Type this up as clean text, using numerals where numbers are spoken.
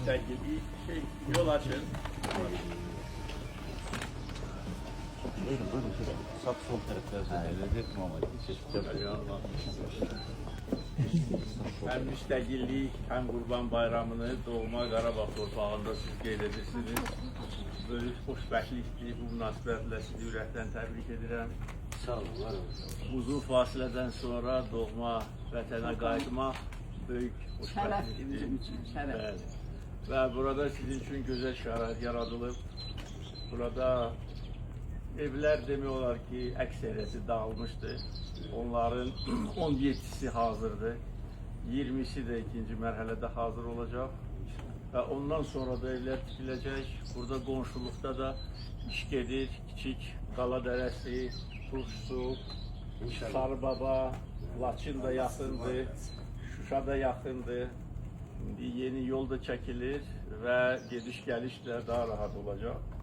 müstakil yol açın. Buyurun şöyle. Sağ sol tarafta lezzet mamacı. Hem müstakillik hem Kurban Bayramını doğma Qarabağ torpağında siz qeyd edirsiniz. Böyük xoşbəxtlikdir. Bu münasibətlə sizi ürəkdən təbrik edirəm. Sağ olun, var olun. Uzun fasilədən sonra doğma vətənə qayıtmaq böyük xoşbəxtlikdir. Bizim için şərəf. Bəli. Və burada sizin üçün gözəl şərait yaradılıb. Burada evlər demək olar ki, əksəriyyəti dağılmışdır. Onların 17'si hazırdır. 20'si də ikinci mərhələdə hazır olacaq. Və ondan sonra da evlər tikiləcək. Burada qonşuluqda da iş gedir. Kiçik Qala Dərəsi, Turşsu, Sarıbaba, Laçın da yaxındır, Şuşa da yaxındır. İndi yeni yol da çəkilir və gediş-gəliş də daha rahat olacaq.